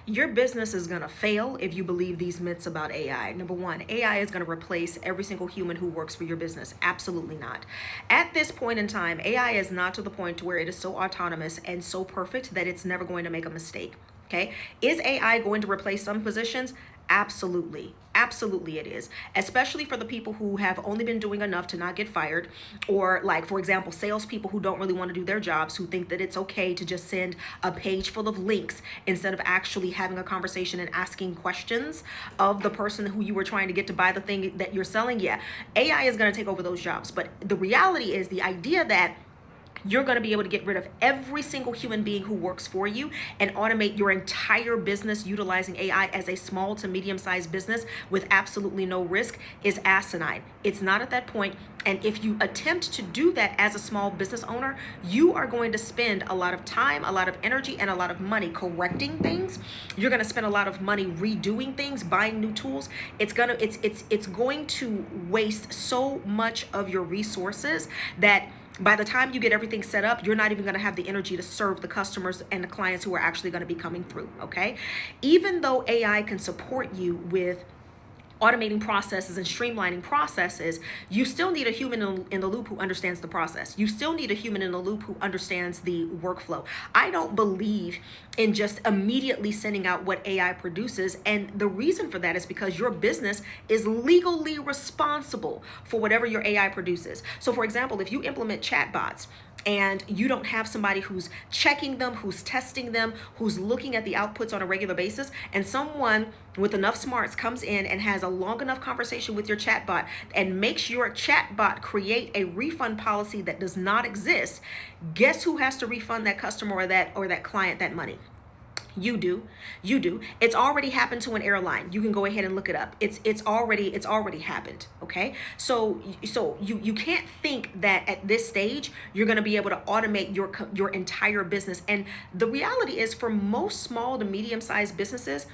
Your business is going to fail if you believe these myths about AI. Number one, AI is going to replace every single human who works for your business. Absolutely not. At this point in time, AI is not to the point where it is so autonomous and so perfect that it's never going to make a mistake. Okay. Is AI going to replace some positions? Absolutely. Absolutely, it is. Especially for the people who have only been doing enough to not get fired, or, like, for example, salespeople who don't really want to do their jobs, who think that it's okay to just send a page full of links instead of actually having a conversation and asking questions of the person who you were trying to get to buy the thing that you're selling. Yeah, AI is going to take over those jobs. But the reality is the idea that you're going to be able to get rid of every single human being who works for you and automate your entire business utilizing AI as a small to medium sized business with absolutely no risk is asinine. It's not at that point. And if you attempt to do that as a small business owner, you are going to spend a lot of time, a lot of energy, and a lot of money correcting things. You're going to spend a lot of money redoing things, buying new tools. It's going to waste so much of your resources that by the time you get everything set up, you're not even going to have the energy to serve the customers and the clients who are actually going to be coming through. Okay. Even though AI can support you with automating processes and streamlining processes, you still need a human in the loop who understands the process. You still need a human in the loop who understands the workflow. I don't believe in just immediately sending out what AI produces. And the reason for that is because your business is legally responsible for whatever your AI produces. So, for example, if you implement chatbots, and you don't have somebody who's checking them, who's testing them, who's looking at the outputs on a regular basis, and someone with enough smarts comes in and has a long enough conversation with your chatbot and makes your chatbot create a refund policy that does not exist, guess who has to refund that customer or that client that money? You do. You do. It's already happened to an airline. You can go ahead and look it up. It's already happened. Okay. So you can't think that at this stage you're going to be able to automate your entire business. And the reality is, for most small to medium sized businesses,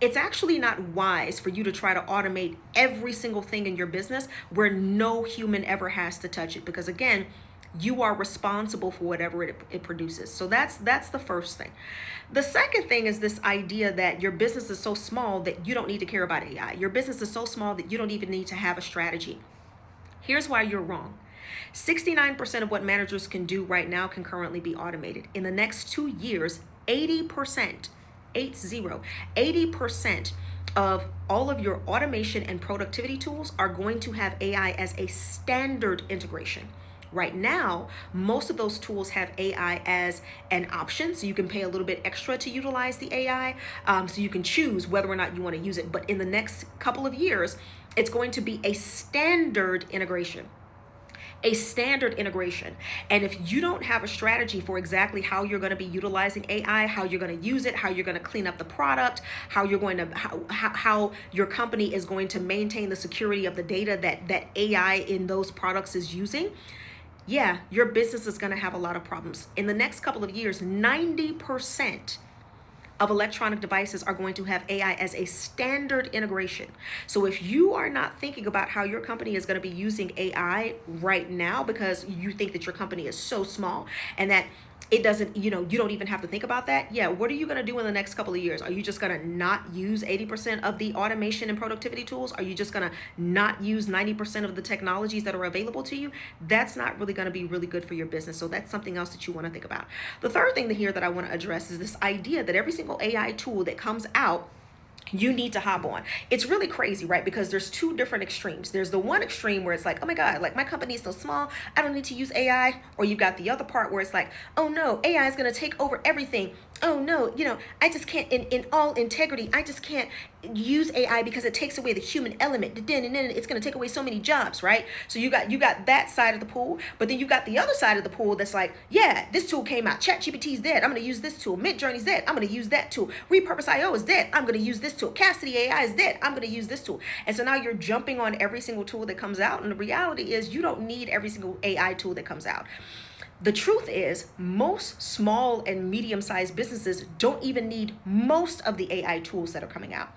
it's actually not wise for you to try to automate every single thing in your business where no human ever has to touch it, because again, you are responsible for whatever it produces. So that's the first thing. The second thing is this idea that your business is so small that you don't need to care about AI. Your business is so small that you don't even need to have a strategy. Here's why you're wrong. 69% of what managers can do right now can currently be automated. In the next 2 years, 80%, 80% of all of your automation and productivity tools are going to have AI as a standard integration. Right now, most of those tools have AI as an option, so you can pay a little bit extra to utilize the AI, so you can choose whether or not you want to use it. But in the next couple of years, it's going to be a standard integration. A standard integration. And if you don't have a strategy for exactly how you're going to be utilizing AI, how you're going to use it, how you're going to clean up the product, how you're going to how your company is going to maintain the security of the data that AI in those products is using, yeah, your business is going to have a lot of problems. In the next couple of years, 90% of electronic devices are going to have AI as a standard integration. So if you are not thinking about how your company is going to be using AI right now because you think that your company is so small and that it doesn't, you don't even have to think about that. Yeah, what are you going to do in the next couple of years? Are you just going to not use 80% of the automation and productivity tools? Are you just going to not use 90% of the technologies that are available to you? That's not really going to be really good for your business. So that's something else that you want to think about. The third thing here that I want to address is this idea that every single AI tool that comes out, you need to hop on. It's really crazy, right? Because there's two different extremes. There's the one extreme where it's like, oh my God, like my company is so small, I don't need to use AI. Or you've got the other part where it's like, oh no, AI is going to take over everything. Oh no, I just can't, in all integrity, I just can't use AI because it takes away the human element. And then it's going to take away so many jobs, right? So you got that side of the pool, but then you got the other side of the pool that's like, yeah, this tool came out. ChatGPT is dead. I'm going to use this tool. Midjourney's dead. I'm going to use that tool. Repurpose.io is dead. I'm going to use this tool. Castity AI is dead. I'm going to use this tool. And so now you're jumping on every single tool that comes out. And the reality is you don't need every single AI tool that comes out. The truth is, most small and medium-sized businesses don't even need most of the AI tools that are coming out.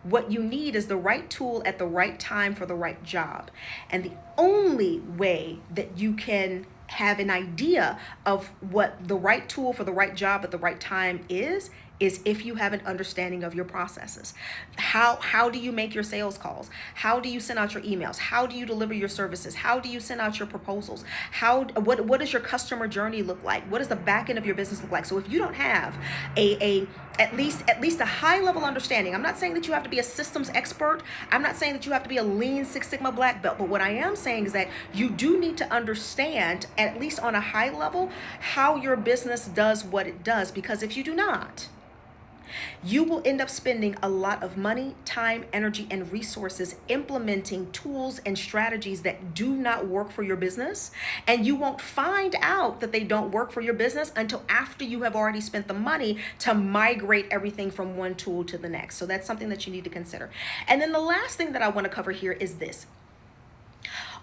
What you need is the right tool at the right time for the right job. And the only way that you can have an idea of what the right tool for the right job at the right time is is if you have an understanding of your processes. How do you make your sales calls? How do you send out your emails? How do you deliver your services? How do you send out your proposals? What does your customer journey look like? What does the back end of your business look like? So if you don't have a at least a high level understanding, I'm not saying that you have to be a systems expert. I'm not saying that you have to be a lean Six Sigma black belt, but what I am saying is that you do need to understand, at least on a high level, how your business does what it does, because if you do not, you will end up spending a lot of money, time, energy, and resources implementing tools and strategies that do not work for your business. And you won't find out that they don't work for your business until after you have already spent the money to migrate everything from one tool to the next. So that's something that you need to consider. And then the last thing that I want to cover here is this.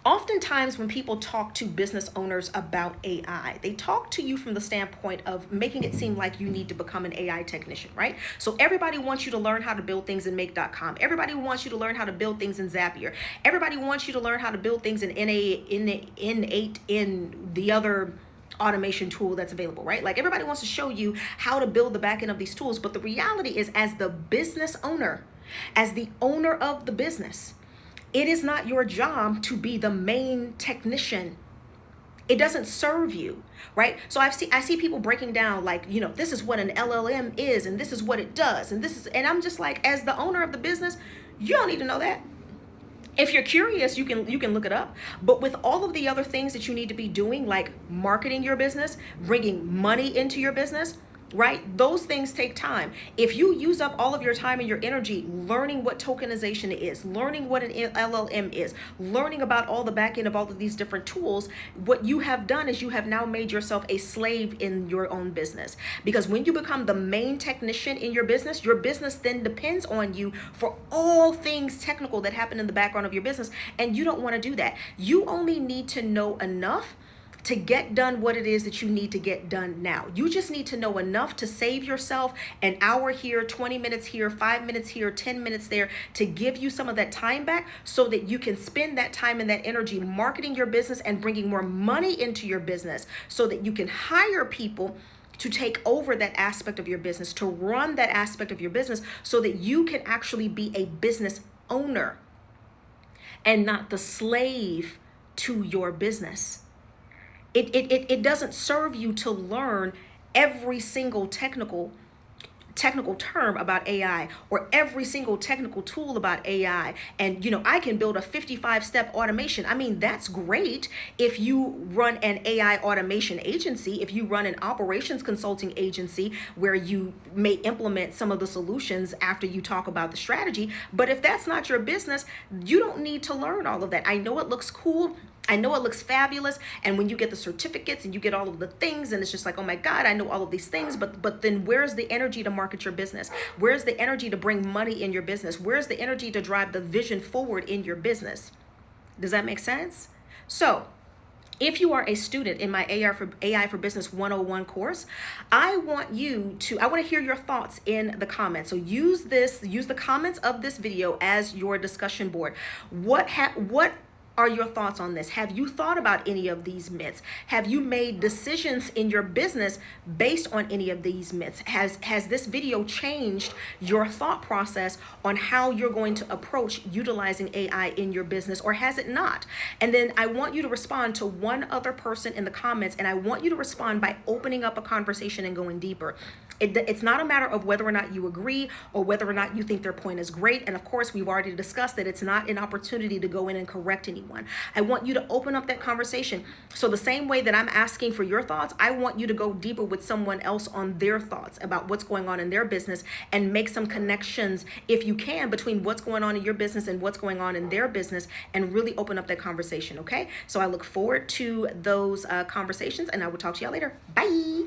Oftentimes when people talk to business owners about AI, they talk to you from the standpoint of making it seem like you need to become an AI technician, right? So everybody wants you to learn how to build things in Make.com. Everybody wants you to learn how to build things in Zapier. Everybody wants you to learn how to build things in N8 in the other automation tool that's available, right? Like everybody wants to show you how to build the back end of these tools. But the reality is, as the business owner, as the owner of the business, it is not your job to be the main technician. It doesn't serve you, right? So I see people breaking down like, this is what an LLM is, and this is what it does, and I'm just like, as the owner of the business, you don't need to know that. If you're curious, you can look it up. But with all of the other things that you need to be doing, like marketing your business, bringing money into your business, right? Those things take time. If you use up all of your time and your energy learning what tokenization is, learning what an LLM is, learning about all the back end of all of these different tools, what you have done is you have now made yourself a slave in your own business. Because when you become the main technician in your business then depends on you for all things technical that happen in the background of your business. And you don't want to do that. You only need to know enough to get done what it is that you need to get done now. You just need to know enough to save yourself an hour here, 20 minutes here, 5 minutes here, 10 minutes there, to give you some of that time back so that you can spend that time and that energy marketing your business and bringing more money into your business so that you can hire people to take over that aspect of your business, to run that aspect of your business so that you can actually be a business owner and not the slave to your business. It doesn't serve you to learn every single technical term about AI or every single technical tool about AI. And I can build a 55-step automation. I mean, that's great if you run an AI automation agency, if you run an operations consulting agency where you may implement some of the solutions after you talk about the strategy. But if that's not your business, you don't need to learn all of that. I know it looks cool. I know it looks fabulous, and when you get the certificates and you get all of the things, and it's just like, oh my God, I know all of these things, but then where's the energy to market your business? Where's the energy to bring money in your business? Where's the energy to drive the vision forward in your business? Does that make sense? So if you are a student in my AI for Business 101 course, I want to hear your thoughts in the comments. So use the comments of this video as your discussion board. What are your thoughts on this? Have you thought about any of these myths? Have you made decisions in your business based on any of these myths? Has this video changed your thought process on how you're going to approach utilizing AI in your business, or has it not? And then I want you to respond to one other person in the comments, and I want you to respond by opening up a conversation and going deeper. It's not a matter of whether or not you agree or whether or not you think their point is great. And of course, we've already discussed that it's not an opportunity to go in and correct anyone. I want you to open up that conversation. So the same way that I'm asking for your thoughts, I want you to go deeper with someone else on their thoughts about what's going on in their business and make some connections, if you can, between what's going on in your business and what's going on in their business, and really open up that conversation, okay? So I look forward to those conversations, and I will talk to y'all later. Bye.